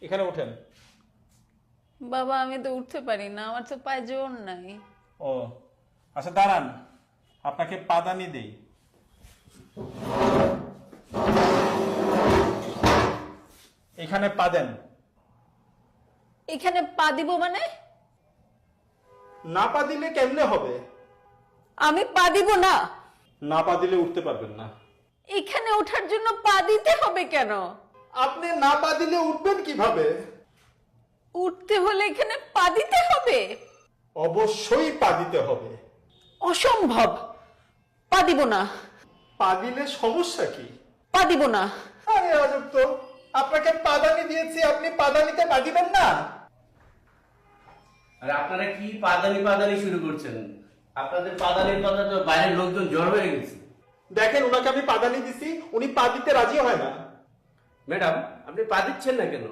এখানে ওঠেন। বাবা আমি তো উঠতে পারি না, আমার তো পায়ে জোর নাই। ও আচ্ছা দাঁড়ান, আপনাকে পাদানি দেই। এখানে পা দেন। এখানে পা দিব মানে? না পা দিলে কেমনে হবে? আমি পা দিব না। না পা দিলে উঠতে পারবেন না। এখানে ওঠার জন্য পা দিতে হবে কেন? আপনি না পা দিলে উঠবেন কিভাবে? উঠতে হলে এখানে পা দিতে হবে? অবশ্যই পা দিতে হবে। অসম্ভব, পা দিব না। পা দিলে সমস্যা কি? পা দিব না। আরে আজব তো, আপনাকে পাদানি দিয়েছি, আপনি পাদানিতে পা দিবেন না? আরে আপনারা কি পাদানি পাদানি শুরু করছেন? আপনাদের পাদানির কথা তো বাইরের লোকজন জড় হয়ে গেছে। দেখেন ওনাকে আমি পাদানি দিছি, উনি পা দিতে রাজি হয় না। ম্যাডাম, আপনি পা দিচ্ছেন না কেন?